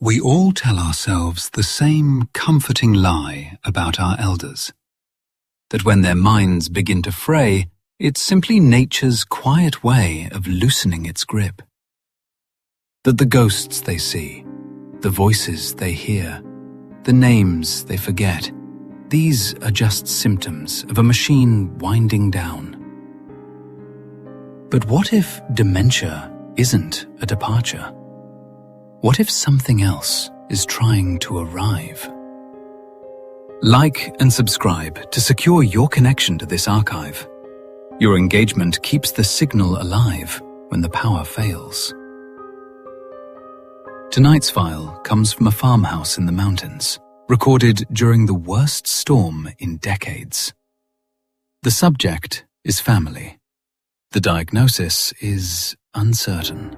We all tell ourselves the same comforting lie about our elders, that when their minds begin to fray, it's simply nature's quiet way of loosening its grip. That the ghosts they see, the voices they hear, the names they forget, these are just symptoms of a machine winding down. But what if dementia isn't a departure? What if something else is trying to arrive? Like and subscribe to secure your connection to this archive. Your engagement keeps the signal alive when the power fails. Tonight's file comes from a farmhouse in the mountains, recorded during the worst storm in decades. The subject is family. The diagnosis is uncertain.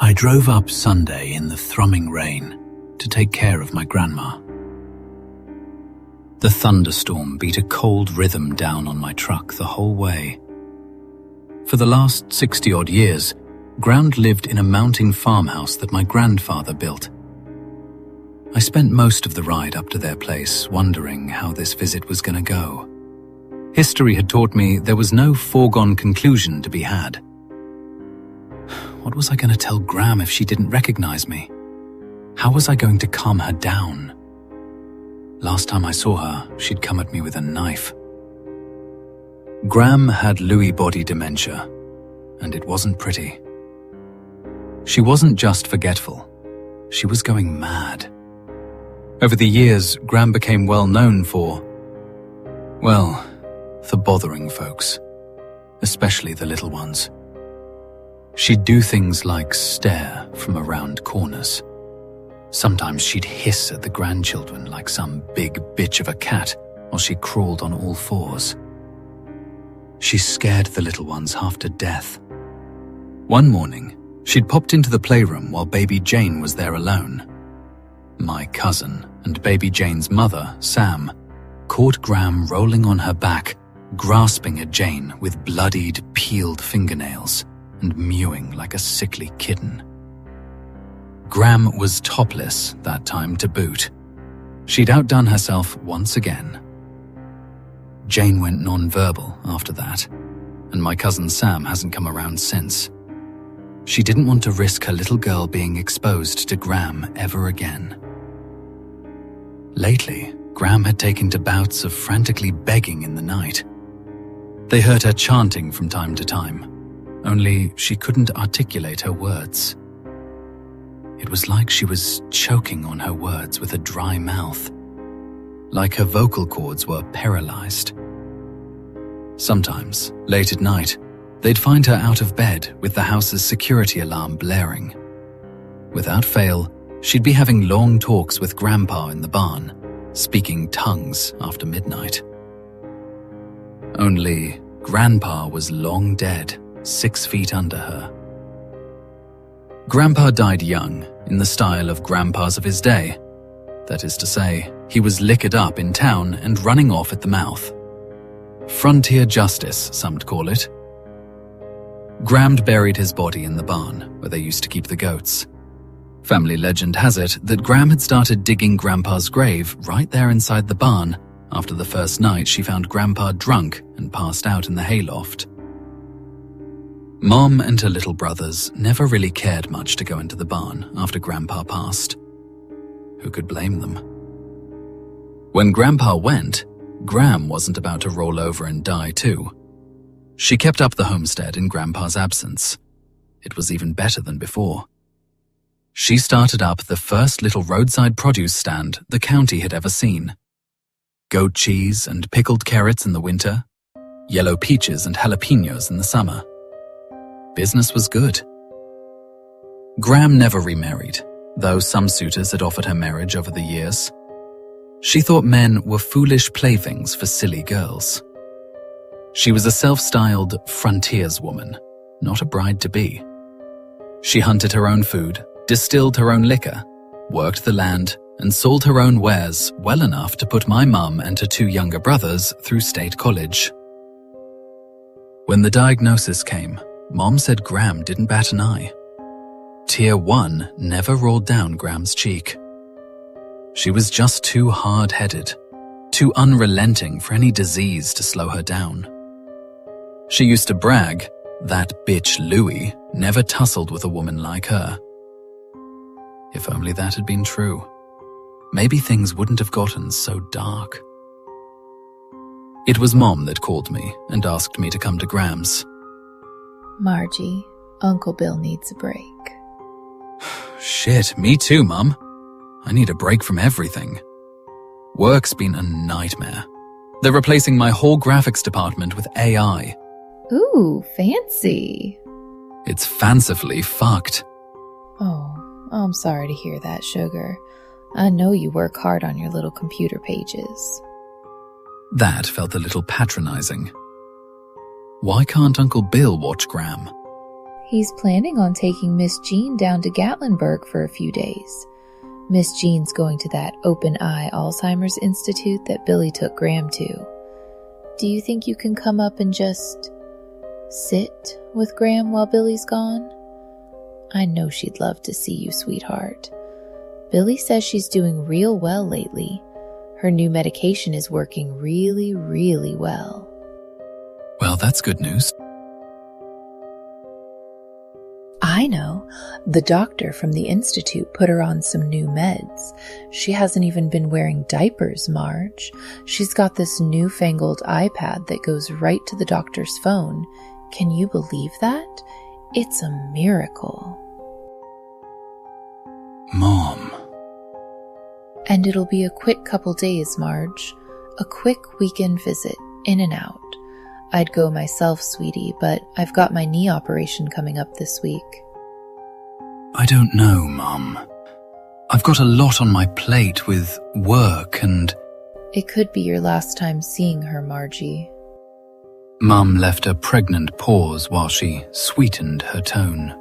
I drove up Sunday in the thrumming rain to take care of my grandma. The thunderstorm beat a cold rhythm down on my truck the whole way. For the last 60-odd years, Ground lived in a mountain farmhouse that my grandfather built. I spent most of the ride up to their place wondering how this visit was going to go. History had taught me there was no foregone conclusion to be had. What was I going to tell Gram if she didn't recognize me? How was I going to calm her down? Last time I saw her, she'd come at me with a knife. Gram had Lewy body dementia, and it wasn't pretty. She wasn't just forgetful, she was going mad. Over the years, Gram became well known for bothering folks, especially the little ones. She'd do things like stare from around corners. Sometimes she'd hiss at the grandchildren like some big bitch of a cat while she crawled on all fours. She scared the little ones half to death. One morning, she'd popped into the playroom while baby Jane was there alone. My cousin and baby Jane's mother, Sam, caught Gram rolling on her back, grasping at Jane with bloodied, peeled fingernails and mewing like a sickly kitten. Gram was topless that time to boot. She'd outdone herself once again. Jane went non-verbal after that, and my cousin Sam hasn't come around since. She didn't want to risk her little girl being exposed to Gram ever again. Lately, Gram had taken to bouts of frantically begging in the night. They heard her chanting from time to time, only she couldn't articulate her words. It was like she was choking on her words with a dry mouth, like her vocal cords were paralyzed. Sometimes, late at night, they'd find her out of bed with the house's security alarm blaring. Without fail, she'd be having long talks with Grandpa in the barn, speaking tongues after midnight. Only Grandpa was long dead, 6 feet under her. Grandpa died young, in the style of grandpas of his day. That is to say, he was liquored up in town and running off at the mouth. Frontier justice, some'd call it. Gram buried his body in the barn, where they used to keep the goats. Family legend has it that Gram had started digging Grandpa's grave right there inside the barn after the first night she found Grandpa drunk and passed out in the hayloft. Mom and her little brothers never really cared much to go into the barn after Grandpa passed. Who could blame them? When Grandpa went, Gram wasn't about to roll over and die too. She kept up the homestead in Grandpa's absence. It was even better than before. She started up the first little roadside produce stand the county had ever seen. Goat cheese and pickled carrots in the winter, yellow peaches and jalapenos in the summer. Business was good. Gram never remarried, though some suitors had offered her marriage over the years. She thought men were foolish playthings for silly girls. She was a self-styled frontierswoman, not a bride-to-be. She hunted her own food, distilled her own liquor, worked the land, and sold her own wares well enough to put my mum and her 2 younger brothers through state college. When the diagnosis came, Mom said Gram didn't bat an eye. Tier 1 never rolled down Graham's cheek. She was just too hard-headed, too unrelenting for any disease to slow her down. She used to brag, that bitch Louie never tussled with a woman like her. If only that had been true, maybe things wouldn't have gotten so dark. It was Mom that called me and asked me to come to Graham's. Margie, Uncle Bill needs a break. Shit, me too, Mum. I need a break from everything. Work's been a nightmare. They're replacing my whole graphics department with AI. Ooh, fancy. It's fancifully fucked. Oh, I'm sorry to hear that, sugar. I know you work hard on your little computer pages. That felt a little patronizing. Why can't Uncle Bill watch Graham? He's planning on taking Miss Jean down to Gatlinburg for a few days. Miss Jean's going to that open-eye Alzheimer's Institute that Billy took Graham to. Do you think you can come up and just sit with Graham while Billy's gone? I know she'd love to see you, sweetheart. Billy says she's doing real well lately. Her new medication is working really, really well. Well, that's good news. I know. The doctor from the Institute put her on some new meds. She hasn't even been wearing diapers, Marge. She's got this newfangled iPad that goes right to the doctor's phone. Can you believe that? It's a miracle. Mom. And it'll be a quick couple days, Marge. A quick weekend visit, in and out. I'd go myself, sweetie, but I've got my knee operation coming up this week. I don't know, Mum. I've got a lot on my plate with work and... It could be your last time seeing her, Margie. Mum left a pregnant pause while she sweetened her tone.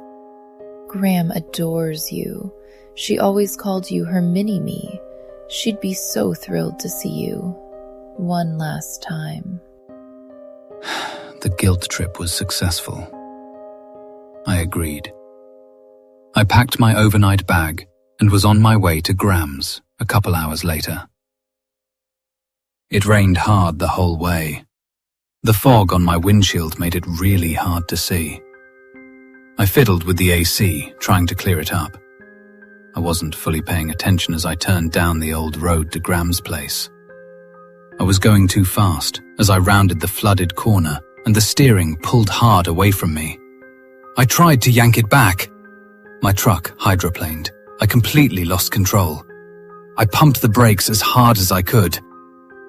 Graham adores you. She always called you her mini-me. She'd be so thrilled to see you. One last time. The guilt trip was successful. I agreed. I packed my overnight bag and was on my way to Graham's a couple hours later. It rained hard the whole way. The fog on my windshield made it really hard to see. I fiddled with the AC, trying to clear it up. I wasn't fully paying attention as I turned down the old road to Graham's place. I was going too fast as I rounded the flooded corner and the steering pulled hard away from me. I tried to yank it back. My truck hydroplaned. I completely lost control. I pumped the brakes as hard as I could.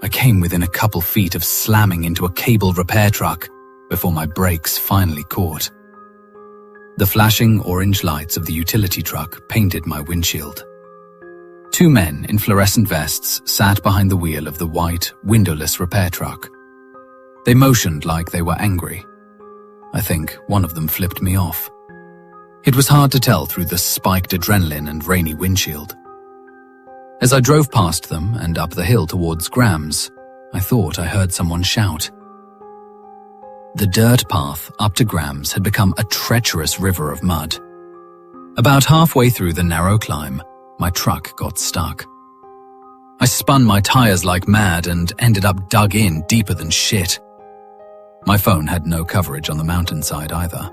I came within a couple feet of slamming into a cable repair truck before my brakes finally caught. The flashing orange lights of the utility truck painted my windshield. Two men in fluorescent vests sat behind the wheel of the white, windowless repair truck. They motioned like they were angry. I think one of them flipped me off. It was hard to tell through the spiked adrenaline and rainy windshield. As I drove past them and up the hill towards Graham's, I thought I heard someone shout. The dirt path up to Graham's had become a treacherous river of mud. About halfway through the narrow climb, my truck got stuck. I spun my tires like mad and ended up dug in deeper than shit. My phone had no coverage on the mountainside either.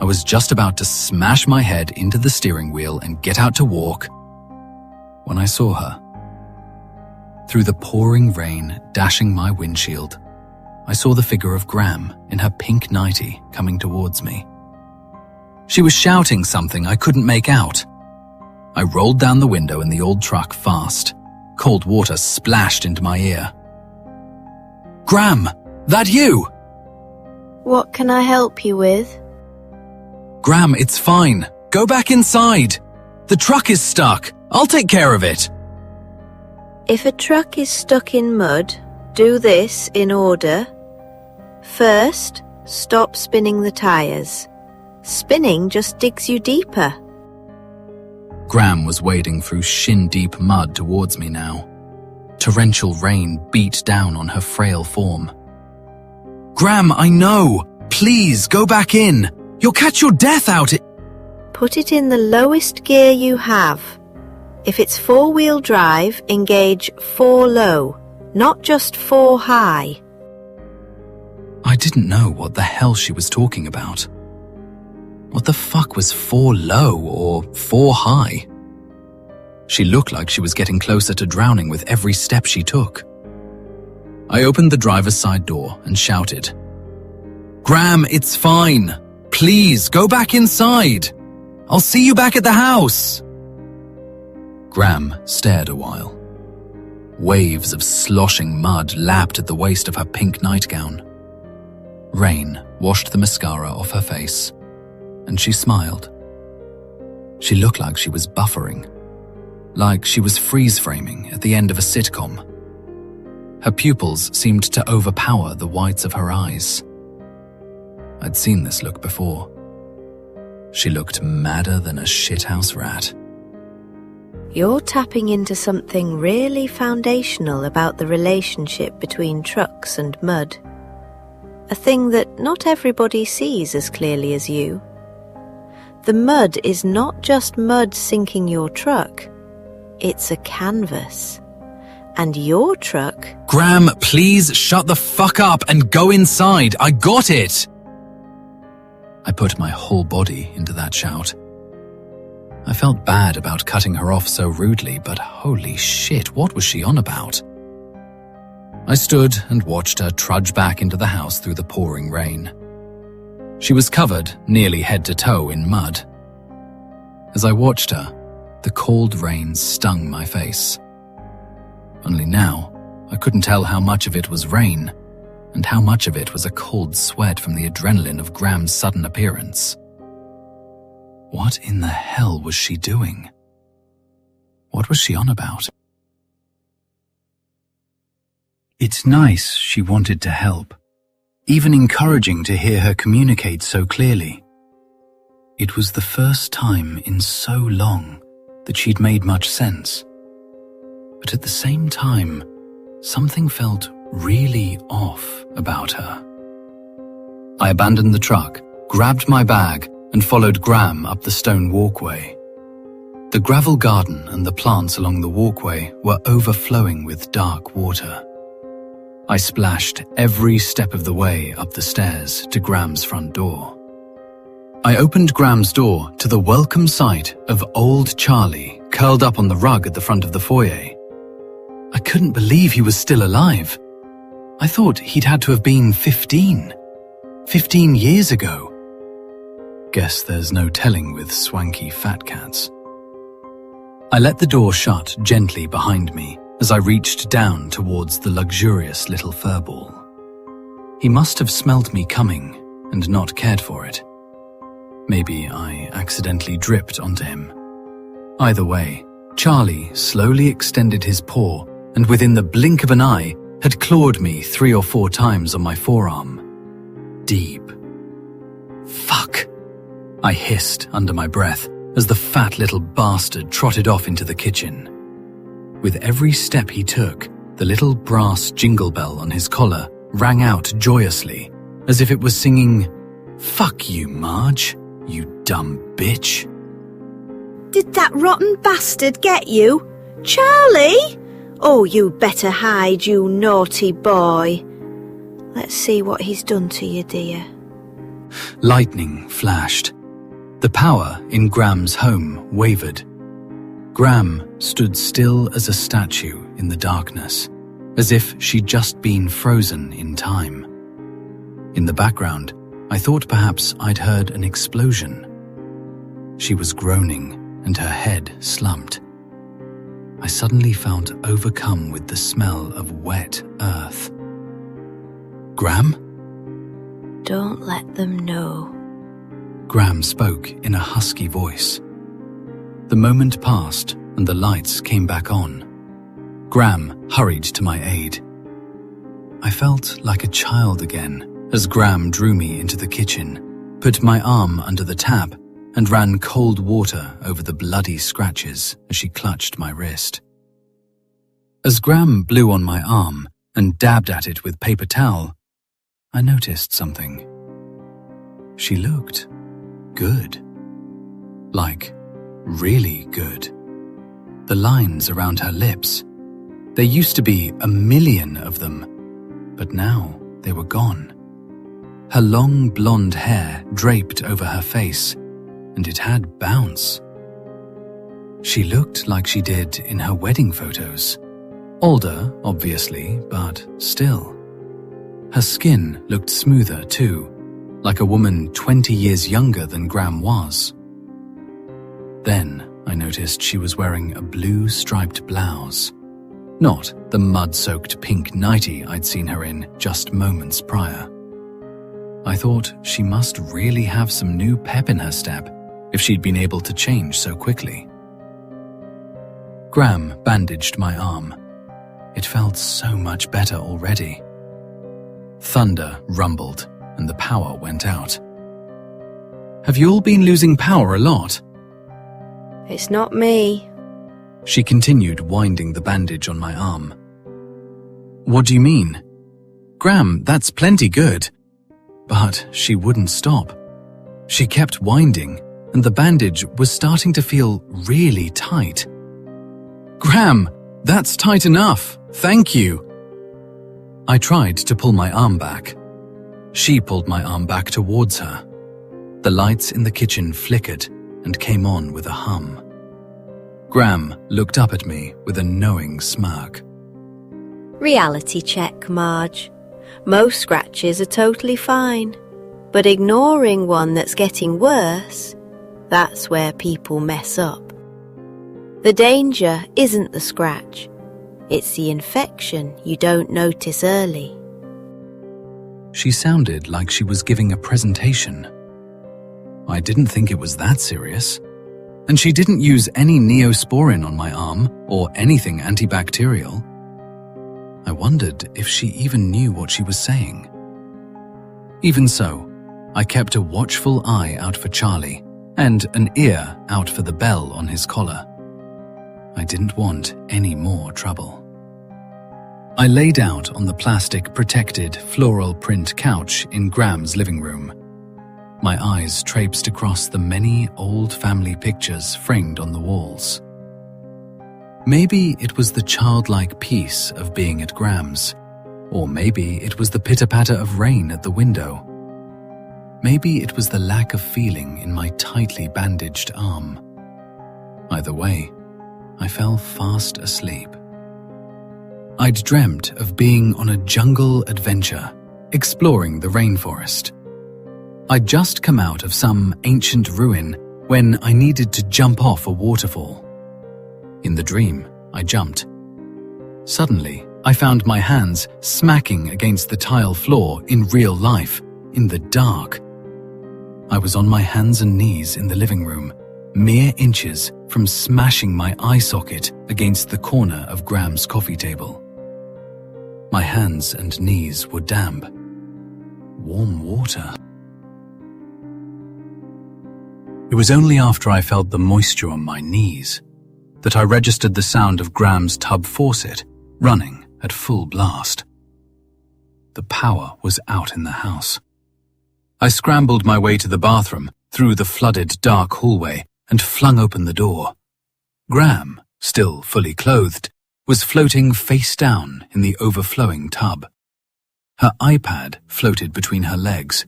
I was just about to smash my head into the steering wheel and get out to walk when I saw her. Through the pouring rain dashing my windshield, I saw the figure of Graham in her pink nightie coming towards me. She was shouting something I couldn't make out. I rolled down the window in the old truck fast. Cold water splashed into my ear. Graham, that you? What can I help you with? Graham, it's fine. Go back inside. The truck is stuck. I'll take care of it. If a truck is stuck in mud, do this in order. First, stop spinning the tires. Spinning just digs you deeper. Graham was wading through shin-deep mud towards me now. Torrential rain beat down on her frail form. Graham, I know. Please, go back in. You'll catch your death out. Put it in the lowest gear you have. If it's 4-wheel drive, engage 4 low, not just 4 high. I didn't know what the hell she was talking about. What the fuck was 4 low or 4 high? She looked like she was getting closer to drowning with every step she took. I opened the driver's side door and shouted, "Gram, it's fine. Please, go back inside. I'll see you back at the house." Gram stared a while. Waves of sloshing mud lapped at the waist of her pink nightgown. Rain washed the mascara off her face, and she smiled. She looked like she was buffering, like she was freeze-framing at the end of a sitcom. Her pupils seemed to overpower the whites of her eyes. I'd seen this look before. She looked madder than a shithouse rat. You're tapping into something really foundational about the relationship between trucks and mud. A thing that not everybody sees as clearly as you. The mud is not just mud sinking your truck. It's a canvas. And your truck... Gram, please shut the fuck up and go inside. I got it! I put my whole body into that shout. I felt bad about cutting her off so rudely, but holy shit, what was she on about? I stood and watched her trudge back into the house through the pouring rain. She was covered nearly head to toe in mud. As I watched her, the cold rain stung my face. Only now, I couldn't tell how much of it was rain and how much of it was a cold sweat from the adrenaline of Gram's sudden appearance. What in the hell was she doing? What was she on about? It's nice she wanted to help, even encouraging to hear her communicate so clearly. It was the first time in so long that she'd made much sense. But at the same time, something felt really off about her. I abandoned the truck, grabbed my bag, and followed Gram up the stone walkway. The gravel garden and the plants along the walkway were overflowing with dark water. I splashed every step of the way up the stairs to Gram's front door. I opened Gram's door to the welcome sight of old Charlie curled up on the rug at the front of the foyer. I couldn't believe he was still alive. I thought he'd had to have been 15 years ago. Guess there's no telling with swanky fat cats. I let the door shut gently behind me as I reached down towards the luxurious little furball. He must have smelt me coming and not cared for it. Maybe I accidentally dripped onto him. Either way, Charlie slowly extended his paw and within the blink of an eye had clawed me 3 or 4 times on my forearm. Deep. Fuck! I hissed under my breath as the fat little bastard trotted off into the kitchen. With every step he took, the little brass jingle bell on his collar rang out joyously, as if it was singing, "Fuck you, Marge, you dumb bitch." Did that rotten bastard get you? Charlie? Oh, you better hide, you naughty boy. Let's see what he's done to you, dear. Lightning flashed. The power in Gram's home wavered. Gram stood still as a statue in the darkness, as if she'd just been frozen in time. In the background, I thought perhaps I'd heard an explosion. She was groaning and her head slumped. I suddenly felt overcome with the smell of wet earth. Gram? Don't let them know. Gram spoke in a husky voice. The moment passed and the lights came back on. Gram hurried to my aid. I felt like a child again as Gram drew me into the kitchen, put my arm under the tap, and ran cold water over the bloody scratches as she clutched my wrist. As Gram blew on my arm and dabbed at it with paper towel, I noticed something. She looked good. Like, really good. The lines around her lips. There used to be 1,000,000 of them, but now they were gone. Her long blonde hair draped over her face, and it had bounce. She looked like she did in her wedding photos. Older, obviously, but still. Her skin looked smoother too, like a woman 20 years younger than Gram was. Then I noticed she was wearing a blue striped blouse, not the mud-soaked pink nightie I'd seen her in just moments prior. I thought she must really have some new pep in her step if she'd been able to change so quickly. Gram bandaged my arm. It felt so much better already. Thunder rumbled and the power went out. Have you all been losing power a lot? It's not me. She continued winding the bandage on my arm. What do you mean? Gram, that's plenty good. But she wouldn't stop. She kept winding, and the bandage was starting to feel really tight. Gram, that's tight enough. Thank you. I tried to pull my arm back. She pulled my arm back towards her. The lights in the kitchen flickered and came on with a hum. Gram looked up at me with a knowing smirk. Reality check, Marge. Most scratches are totally fine, but ignoring one that's getting worse, that's where people mess up. The danger isn't the scratch, it's the infection you don't notice early. She sounded like she was giving a presentation. I didn't think it was that serious, and she didn't use any neosporin on my arm or anything antibacterial. I wondered if she even knew what she was saying. Even so, I kept a watchful eye out for Charlie and an ear out for the bell on his collar. I didn't want any more trouble. I laid out on the plastic protected floral print couch in Gram's living room. My eyes traipsed across the many old family pictures framed on the walls. Maybe it was the childlike peace of being at Gram's, or maybe it was the pitter-patter of rain at the window. Maybe it was the lack of feeling in my tightly bandaged arm. Either way, I fell fast asleep. I'd dreamt of being on a jungle adventure, exploring the rainforest. I'd just come out of some ancient ruin when I needed to jump off a waterfall. In the dream, I jumped. Suddenly, I found my hands smacking against the tile floor in real life, in the dark. I was on my hands and knees in the living room, mere inches from smashing my eye socket against the corner of Gram's coffee table. My hands and knees were damp. Warm water. It was only after I felt the moisture on my knees that I registered the sound of Gram's tub faucet running at full blast. The power was out in the house. I scrambled my way to the bathroom through the flooded dark hallway and flung open the door. Gram, still fully clothed, was floating face down in the overflowing tub. Her iPad floated between her legs.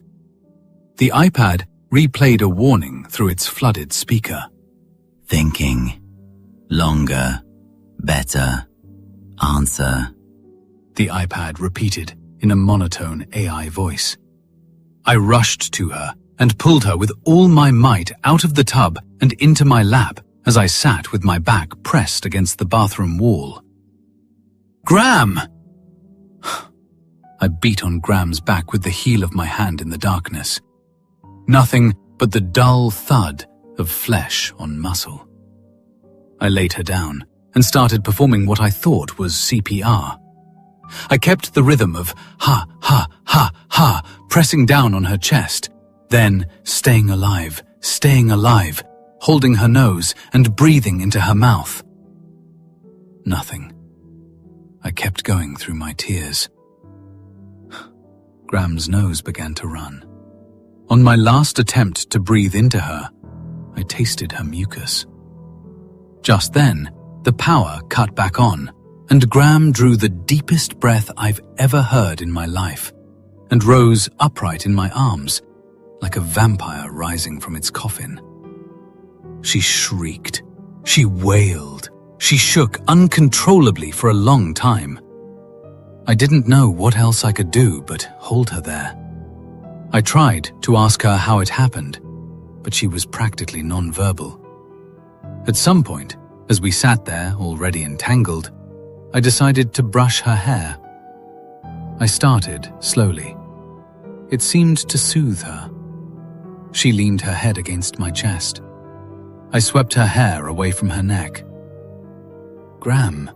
The iPad replayed a warning through its flooded speaker. Thinking. Longer. Better. Answer. The iPad repeated in a monotone AI voice. I rushed to her and pulled her with all my might out of the tub and into my lap as I sat with my back pressed against the bathroom wall. Gram! I beat on Gram's back with the heel of my hand in the darkness. Nothing but the dull thud of flesh on muscle. I laid her down and started performing what I thought was CPR. I kept the rhythm of ha, ha, ha, ha, pressing down on her chest, then staying alive, holding her nose and breathing into her mouth. Nothing. I kept going through my tears. Gram's nose began to run. On my last attempt to breathe into her, I tasted her mucus. Just then, the power cut back on, and Gram drew the deepest breath I've ever heard in my life, and rose upright in my arms, like a vampire rising from its coffin. She shrieked, she wailed, she shook uncontrollably for a long time. I didn't know what else I could do but hold her there. I tried to ask her how it happened, but she was practically non-verbal. At some point, as we sat there already entangled, I decided to brush her hair. I started slowly. It seemed to soothe her. She leaned her head against my chest. I swept her hair away from her neck. Gram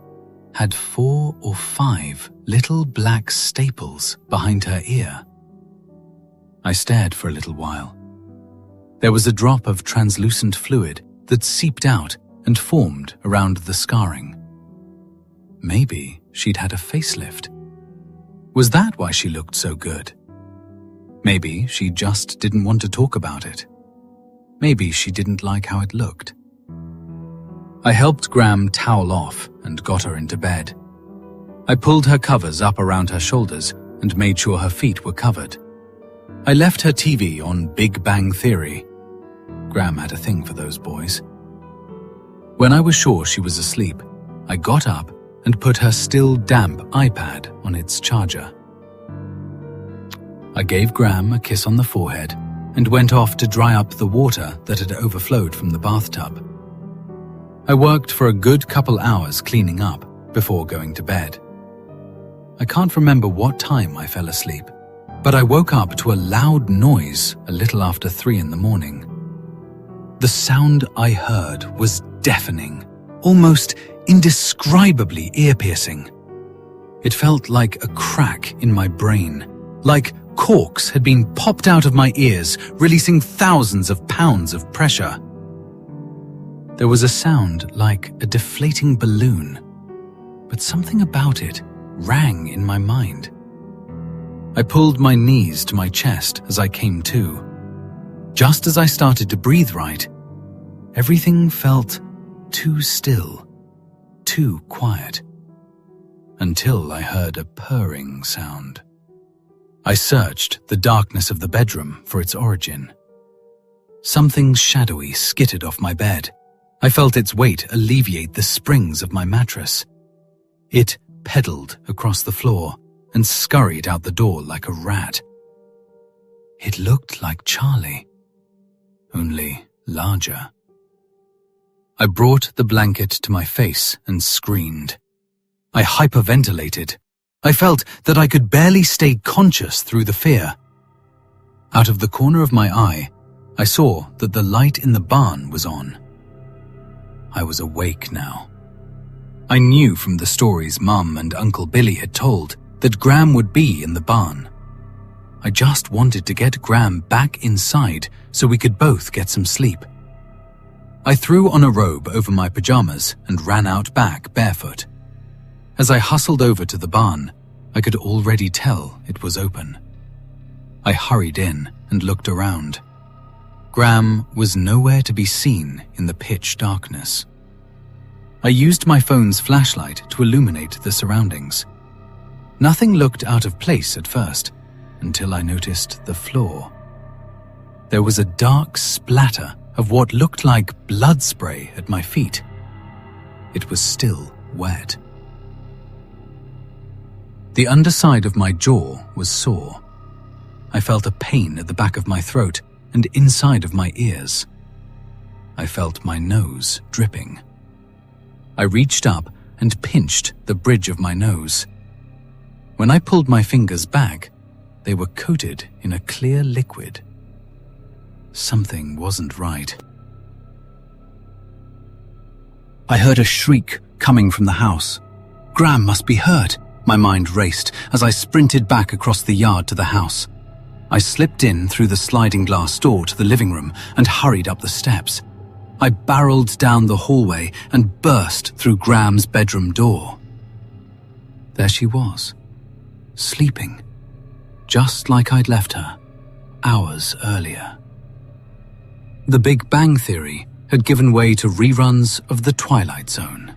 had 4 or 5 little black staples behind her ear. I stared for a little while. There was a drop of translucent fluid that seeped out and formed around the scarring. Maybe she'd had a facelift. Was that why she looked so good? Maybe she just didn't want to talk about it. Maybe she didn't like how it looked. I helped Gram towel off and got her into bed. I pulled her covers up around her shoulders and made sure her feet were covered. I left her TV on Big Bang Theory. Gram had a thing for those boys. When I was sure she was asleep, I got up and put her still damp iPad on its charger. I gave Gram a kiss on the forehead and went off to dry up the water that had overflowed from the bathtub. I worked for a good couple hours cleaning up before going to bed. I can't remember what time I fell asleep, but I woke up to a loud noise a little after 3 in the morning. The sound I heard was deafening, almost indescribably ear-piercing. It felt like a crack in my brain, like corks had been popped out of my ears, releasing thousands of pounds of pressure. There was a sound like a deflating balloon, but something about it rang in my mind. I pulled my knees to my chest as I came to. Just as I started to breathe right, everything felt too still, too quiet, until I heard a purring sound. I searched the darkness of the bedroom for its origin. Something shadowy skittered off my bed. I felt its weight alleviate the springs of my mattress. It pedaled across the floor and scurried out the door like a rat. It looked like Charlie, only larger. I brought the blanket to my face and screamed. I hyperventilated. I felt that I could barely stay conscious through the fear. Out of the corner of my eye, I saw that the light in the barn was on. I was awake now. I knew from the stories Mum and Uncle Billy had told that Gram would be in the barn. I just wanted to get Gram back inside so we could both get some sleep. I threw on a robe over my pajamas and ran out back barefoot. As I hustled over to the barn, I could already tell it was open. I hurried in and looked around. Gram was nowhere to be seen in the pitch darkness. I used my phone's flashlight to illuminate the surroundings. Nothing looked out of place at first, until I noticed the floor. There was a dark splatter of what looked like blood spray at my feet. It was still wet. The underside of my jaw was sore. I felt a pain at the back of my throat and inside of my ears. I felt my nose dripping. I reached up and pinched the bridge of my nose. When I pulled my fingers back, they were coated in a clear liquid. Something wasn't right. I heard a shriek coming from the house. Gram must be hurt. My mind raced as I sprinted back across the yard to the house. I slipped in through the sliding glass door to the living room and hurried up the steps. I barreled down the hallway and burst through Gram's bedroom door. There she was, sleeping, just like I'd left her hours earlier. The Big Bang Theory had given way to reruns of The Twilight Zone.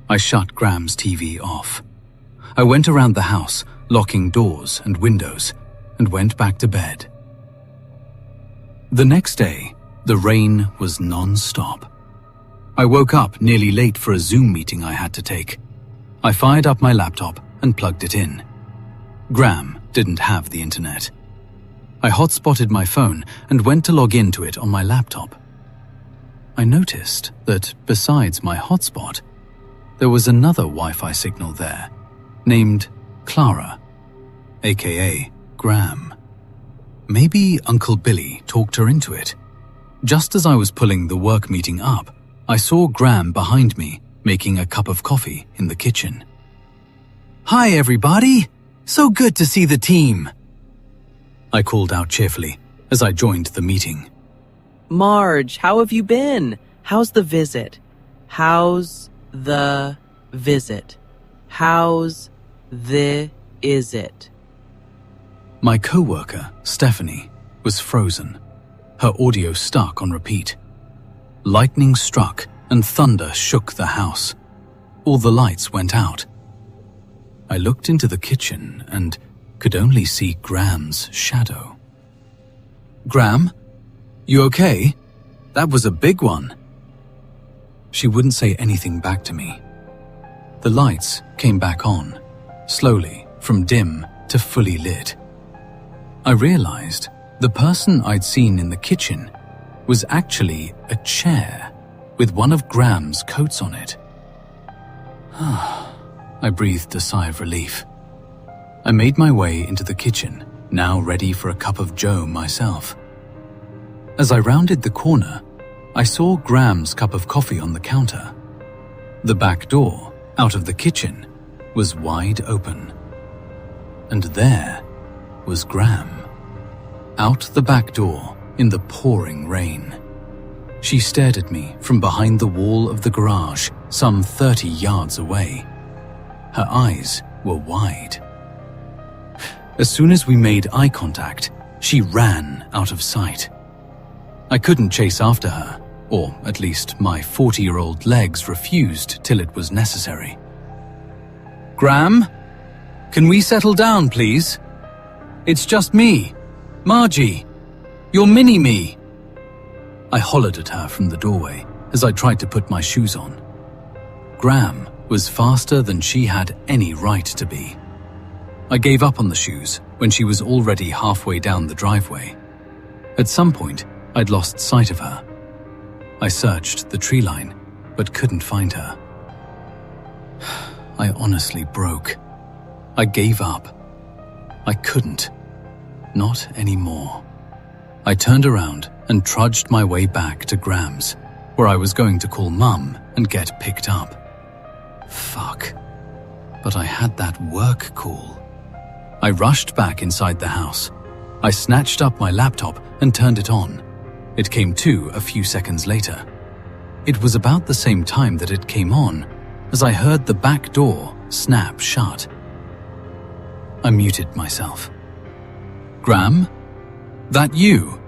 I shut Graham's TV off. I went around the house, locking doors and windows, and went back to bed. The next day, the rain was non-stop. I woke up nearly late for a Zoom meeting I had to take. I fired up my laptop and plugged it in. Graham didn't have the internet. I hotspotted my phone and went to log into it on my laptop. I noticed that besides my hotspot, there was another Wi-Fi signal there, named Clara, aka Graham. Maybe Uncle Billy talked her into it. Just as I was pulling the work meeting up, I saw Graham behind me making a cup of coffee in the kitchen. "Hi, everybody! So good to see the team!" I called out cheerfully as I joined the meeting. Marge, how have you been? How's the visit? How's the visit? How's the is it? My co-worker, Stephanie, was frozen. Her audio stuck on repeat. Lightning struck and thunder shook the house. All the lights went out. I looked into the kitchen and could only see Graham's shadow. "Graham, you okay? That was a big one." She wouldn't say anything back to me. The lights came back on, slowly from dim to fully lit. I realized the person I'd seen in the kitchen was actually a chair with one of Graham's coats on it. I breathed a sigh of relief. I made my way into the kitchen, now ready for a cup of joe myself. As I rounded the corner, I saw Graham's cup of coffee on the counter. The back door, out of the kitchen, was wide open. And there was Graham. Out the back door, in the pouring rain. She stared at me from behind the wall of the garage, some 30 yards away. Her eyes were wide. As soon as we made eye contact, she ran out of sight. I couldn't chase after her, or at least my 40-year-old legs refused till it was necessary. "Graham, can we settle down, please? It's just me, Margie, your mini-me." I hollered at her from the doorway as I tried to put my shoes on. Graham was faster than she had any right to be. I gave up on the shoes when she was already halfway down the driveway. At some point, I'd lost sight of her. I searched the tree line, but couldn't find her. I honestly broke. I gave up. I couldn't. Not anymore. I turned around and trudged my way back to Graham's, where I was going to call Mum and get picked up. Fuck. But I had that work call. I rushed back inside the house. I snatched up my laptop and turned it on. It came to a few seconds later. It was about the same time that it came on as I heard the back door snap shut. I muted myself. "Graham? That you?"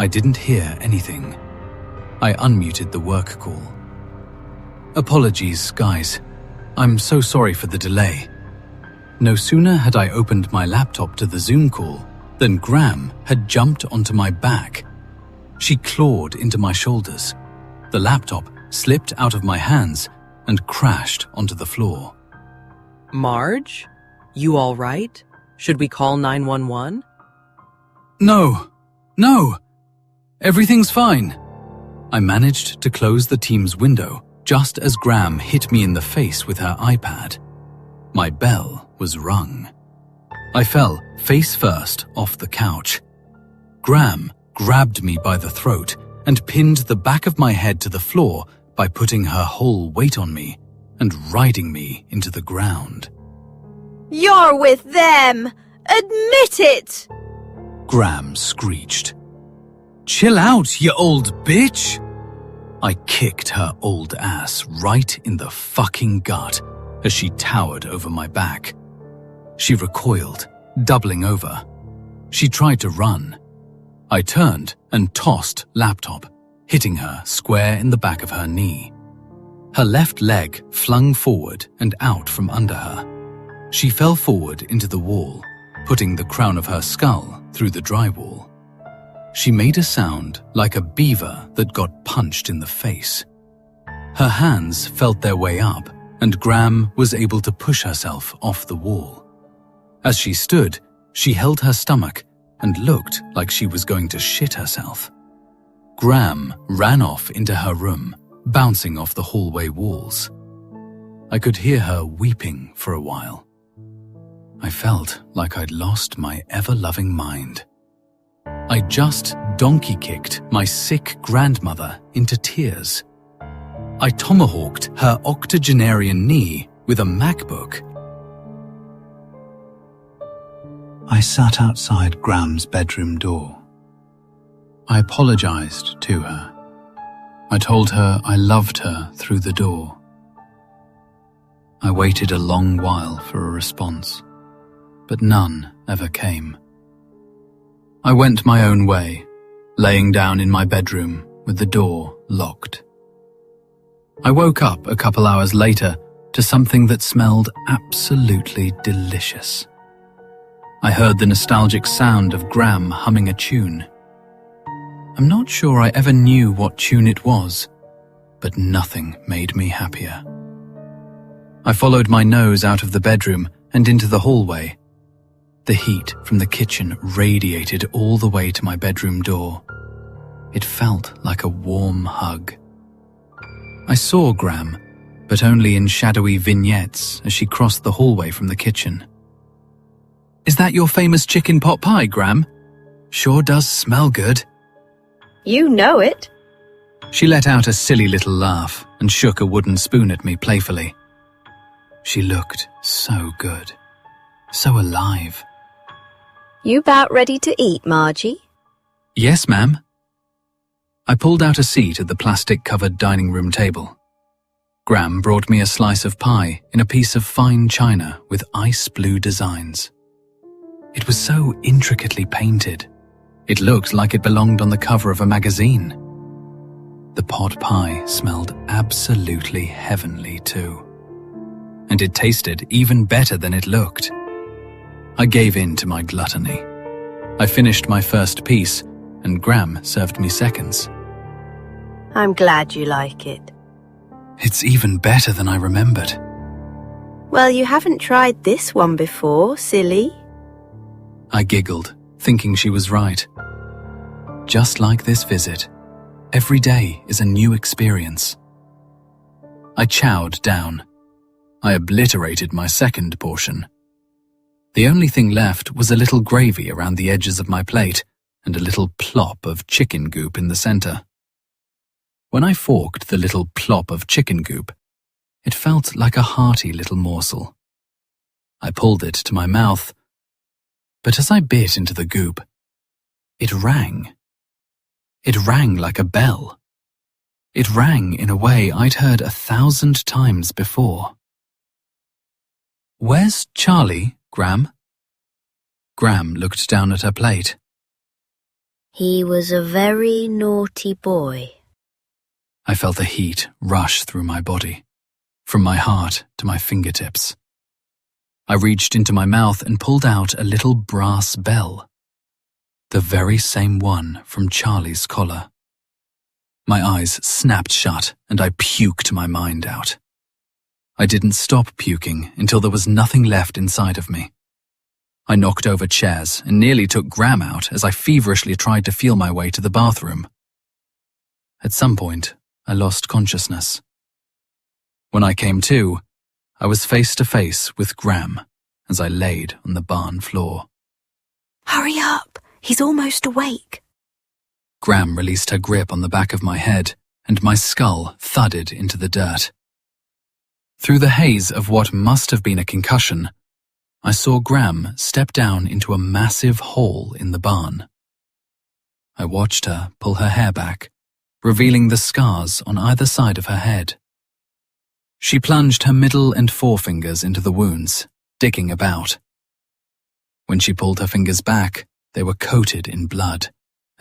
I didn't hear anything. I unmuted the work call. "Apologies, guys. I'm so sorry for the delay." No sooner had I opened my laptop to the Zoom call than Graham had jumped onto my back. She clawed into my shoulders. The laptop slipped out of my hands and crashed onto the floor. Marge? You all right? Should we call 911? No. Everything's fine. I managed to close the Teams window just as Graham hit me in the face with her iPad. My bell was rung. I fell face first off the couch. Graham grabbed me by the throat and pinned the back of my head to the floor by putting her whole weight on me and riding me into the ground. "You're with them! Admit it!" Graham screeched. "Chill out, you old bitch!" I kicked her old ass right in the fucking gut as she towered over my back. She recoiled, doubling over. She tried to run. I turned and tossed laptop, hitting her square in the back of her knee. Her left leg flung forward and out from under her. She fell forward into the wall, putting the crown of her skull through the drywall. She made a sound like a beaver that got punched in the face. Her hands felt their way up, and Gram was able to push herself off the wall. As she stood, she held her stomach and looked like she was going to shit herself. Gram ran off into her room, bouncing off the hallway walls. I could hear her weeping for a while. I felt like I'd lost my ever-loving mind. I just donkey-kicked my sick grandmother into tears. I tomahawked her octogenarian knee with a MacBook. I sat outside Gram's bedroom door. I apologized to her. I told her I loved her through the door. I waited a long while for a response, but none ever came. I went my own way, laying down in my bedroom with the door locked. I woke up a couple hours later to something that smelled absolutely delicious. I heard the nostalgic sound of Gram humming a tune. I'm not sure I ever knew what tune it was, but nothing made me happier. I followed my nose out of the bedroom and into the hallway. The heat from the kitchen radiated all the way to my bedroom door. It felt like a warm hug. I saw Gram, but only in shadowy vignettes as she crossed the hallway from the kitchen. "Is that your famous chicken pot pie, Gram? Sure does smell good." You know it. She let out a silly little laugh and shook a wooden spoon at me playfully. She looked so good, so alive. You about ready to eat, Margie? "Yes, ma'am." I pulled out a seat at the plastic-covered dining room table. Gram brought me a slice of pie in a piece of fine china with ice blue designs. It was so intricately painted. It looked like it belonged on the cover of a magazine. The pot pie smelled absolutely heavenly too. And it tasted even better than it looked. I gave in to my gluttony. I finished my first piece, and Gram served me seconds. I'm glad you like it. It's even better than I remembered. Well, you haven't tried this one before, silly. I giggled, thinking she was right. Just like this visit, every day is a new experience. I chowed down. I obliterated my second portion. The only thing left was a little gravy around the edges of my plate and a little plop of chicken goop in the center. When I forked the little plop of chicken goop, it felt like a hearty little morsel. I pulled it to my mouth, but as I bit into the goop, it rang. It rang like a bell. It rang in a way I'd heard 1,000 times before. "Where's Charlie, Gram?" Gram looked down at her plate. He was a very naughty boy. I felt the heat rush through my body, from my heart to my fingertips. I reached into my mouth and pulled out a little brass bell, the very same one from Charlie's collar. My eyes snapped shut and I puked my mind out. I didn't stop puking until there was nothing left inside of me. I knocked over chairs and nearly took Gram out as I feverishly tried to feel my way to the bathroom. At some point, I lost consciousness. When I came to, I was face to face with Gram as I laid on the barn floor. Hurry up, he's almost awake. Gram released her grip on the back of my head and my skull thudded into the dirt. Through the haze of what must have been a concussion, I saw Gram step down into a massive hole in the barn. I watched her pull her hair back, revealing the scars on either side of her head. She plunged her middle and forefingers into the wounds, digging about. When she pulled her fingers back, they were coated in blood,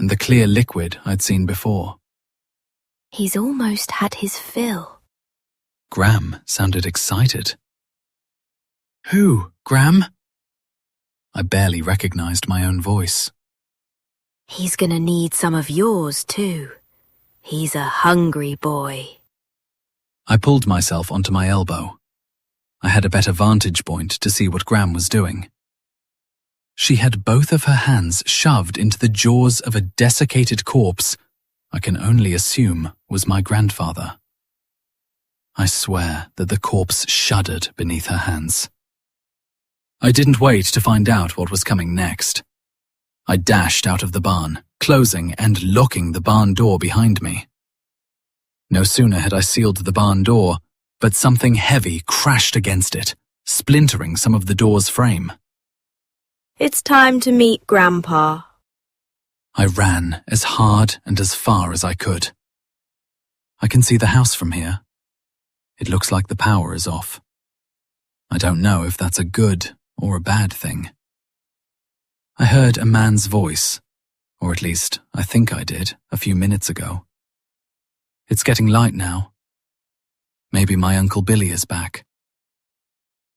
and the clear liquid I'd seen before. He's almost had his fill. Gram sounded excited. Who, Gram? I barely recognized my own voice. He's gonna need some of yours too. He's a hungry boy. I pulled myself onto my elbow. I had a better vantage point to see what Gram was doing. She had both of her hands shoved into the jaws of a desiccated corpse I can only assume was my grandfather. I swear that the corpse shuddered beneath her hands. I didn't wait to find out what was coming next. I dashed out of the barn, closing and locking the barn door behind me. No sooner had I sealed the barn door, but something heavy crashed against it, splintering some of the door's frame. It's time to meet Grandpa. I ran as hard and as far as I could. I can see the house from here. It looks like the power is off. I don't know if that's a good or a bad thing. I heard a man's voice, or at least I think I did, a few minutes ago. It's getting light now. Maybe my Uncle Billy is back.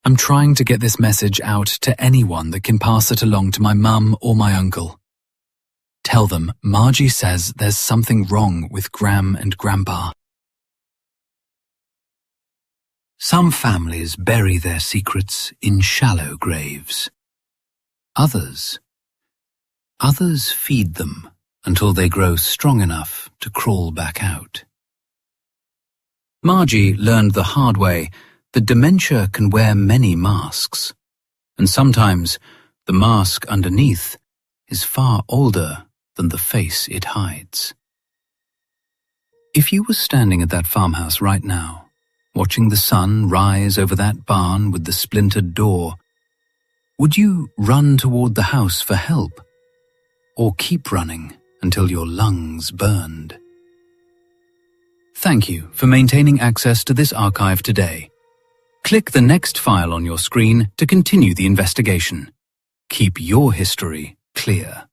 I'm trying to get this message out to anyone that can pass it along to my mum or my uncle. Tell them Margie says there's something wrong with Gram and Grandpa. Some families bury their secrets in shallow graves. Others feed them until they grow strong enough to crawl back out. Margie learned the hard way that dementia can wear many masks, and sometimes the mask underneath is far older than the face it hides. If you were standing at that farmhouse right now, watching the sun rise over that barn with the splintered door, would you run toward the house for help, or keep running until your lungs burned? Thank you for maintaining access to this archive today. Click the next file on your screen to continue the investigation. Keep your history clear.